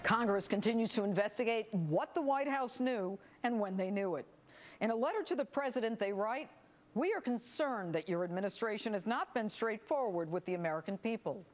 Congress continues to investigate what the White House knew and when they knew it. In a letter to the president, they write, "We are concerned that your administration has not been straightforward with the American people."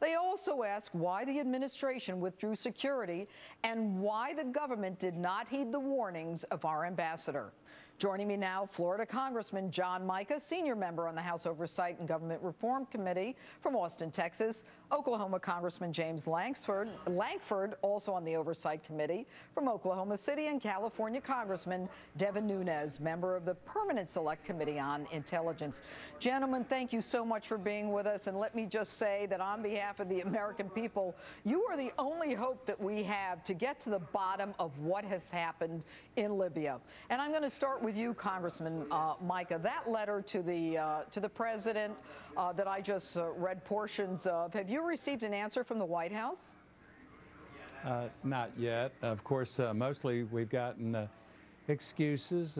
They also ask why the administration withdrew security and why the government did not heed the warnings of our ambassador. Joining me now, Florida Congressman John Mica, senior member on the House Oversight and Government Reform Committee from Austin, Texas. Oklahoma Congressman James Lankford, also on the Oversight Committee from Oklahoma City, and California Congressman Devin Nunes, member of the Permanent Select Committee on Intelligence. Gentlemen, thank you so much for being with us. And let me just say that on behalf of the American people, you are the only hope that we have to get to the bottom of what has happened in Libya. And I'm going to start with you, Congressman Mica. That letter to the president that I just read portions of, have you received an answer from the White House? Not yet. Of course, mostly we've gotten excuses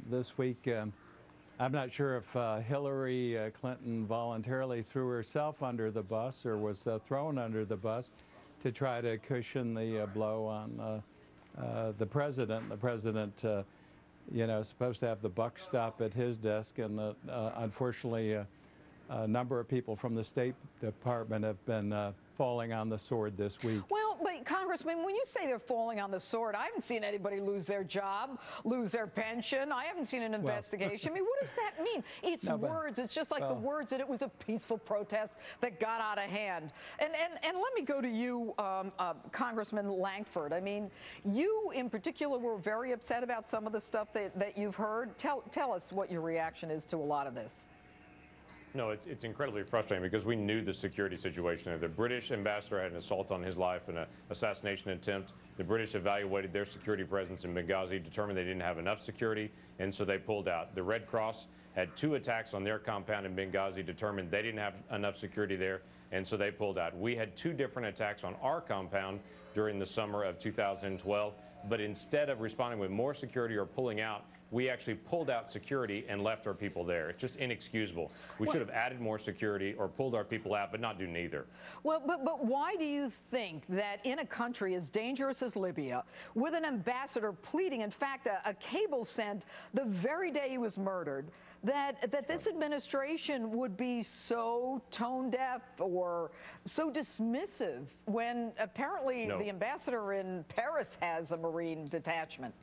this week. I'm not sure if Hillary Clinton voluntarily threw herself under the bus or was thrown under the bus to try to cushion the blow on the president. The president you know, supposed to have the buck stop at his desk, and unfortunately, a number of people from the State Department have been falling on the sword this week. Well, but Congressman, when you say they're falling on the sword, I haven't seen anybody lose their job, lose their pension. I haven't seen an investigation. I mean, what does that mean? It's words. It's just like the words that it was a peaceful protest that got out of hand. And let me go to you, Congressman Lankford. I mean, you in particular were very upset about some of the stuff that you've heard. Tell us what your reaction is to a lot of this. No, it's incredibly frustrating because we knew the security situation. The British ambassador had an assault on his life and an assassination attempt. The British evaluated their security presence in Benghazi, determined they didn't have enough security, and so they pulled out. The Red Cross had 2 attacks on their compound in Benghazi, determined they didn't have enough security there, and so they pulled out. We had 2 different attacks on our compound during the summer of 2012, but instead of responding with more security or pulling out, we actually pulled out security and left our people there. It's just inexcusable. We should have added more security or pulled our people out, but not do neither. Well, but why do you think that in a country as dangerous as Libya, with an ambassador pleading, in fact, a cable sent the very day he was murdered, that this administration would be so tone deaf or so dismissive when apparently the ambassador in Paris has a Marine detachment?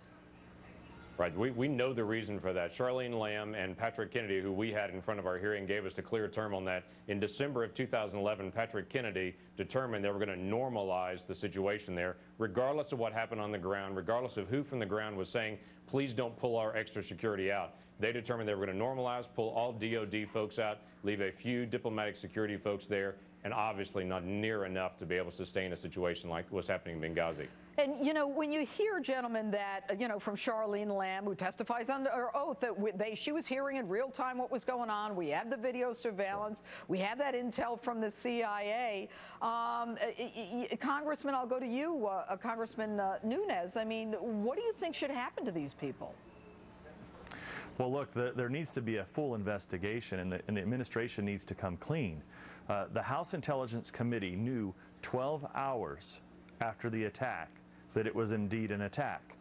Right. We know the reason for that. Charlene Lamb and Patrick Kennedy, who we had in front of our hearing, gave us a clear term on that. In December of 2011, Patrick Kennedy determined they were going to normalize the situation there, regardless of what happened on the ground, regardless of who from the ground was saying, please don't pull our extra security out. They determined they were going to normalize, pull all DOD folks out, leave a few diplomatic security folks there, and obviously not near enough to be able to sustain a situation like what's happening in Benghazi. And, you know, when you hear, gentlemen, that, you know, from Charlene Lamb, who testifies under oath that she was hearing in real time what was going on, we had the video surveillance, we had that intel from the CIA. Congressman, I'll go to you, Congressman Nunes. I mean, what do you think should happen to these people? Well, look, there needs to be a full investigation, and the administration needs to come clean. The House Intelligence Committee knew 12 hours after the attack that it was indeed an attack.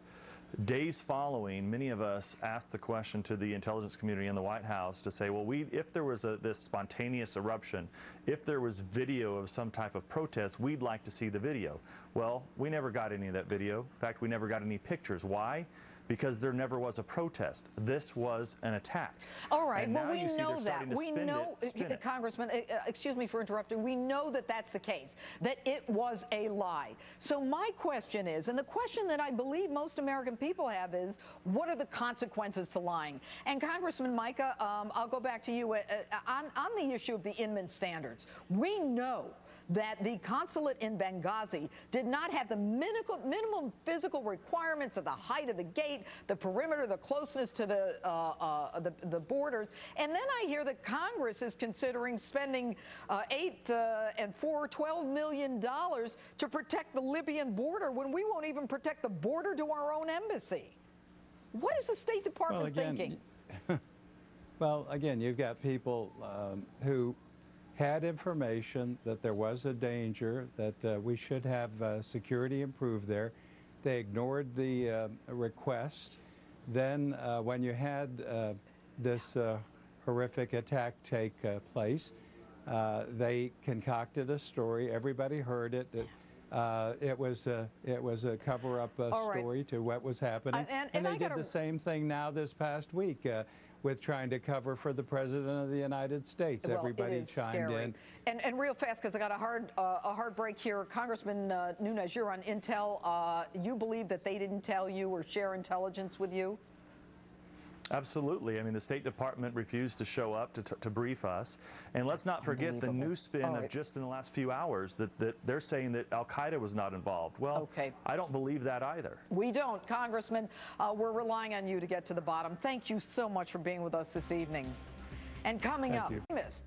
Days following, many of us asked the question to the intelligence community in the White House to say, well, if there was this spontaneous eruption, if there was video of some type of protest, we'd like to see the video. Well, we never got any of that video. In fact, we never got any pictures. Why? Because there never was a protest. This was an attack. All right, well, we know that. We know, Congressman, excuse me for interrupting, we know that that's the case, that it was a lie. So my question is, and the question that I believe most American people have is, what are the consequences to lying? And Congressman Mica, I'll go back to you on the issue of the Inman standards. We know that the consulate in Benghazi did not have the minimum physical requirements of the height of the gate, the perimeter, the closeness to the borders. And then I hear that Congress is considering spending $12 million to protect the Libyan border when we won't even protect the border to our own embassy. What is the State Department thinking? Well, again, you've got people who had information that there was a danger, that we should have security improved there. They ignored the request. Then when you had this horrific attack take place, they concocted a story. Everybody heard it. It was a cover-up story to what was happening. And they did the same thing now this past week with trying to cover for the President of the United States. Well, everybody chimed in. And real fast, because I got a hard break here. Congressman Nunes, you're on Intel. You believe that they didn't tell you or share intelligence with you? Absolutely. I mean, the State Department refused to show up to brief us. And let's not forget the new spin of just in the last few hours that they're saying that al-Qaeda was not involved. Well, I don't believe that either. We don't. Congressman, we're relying on you to get to the bottom. Thank you so much for being with us this evening. And coming up, missed.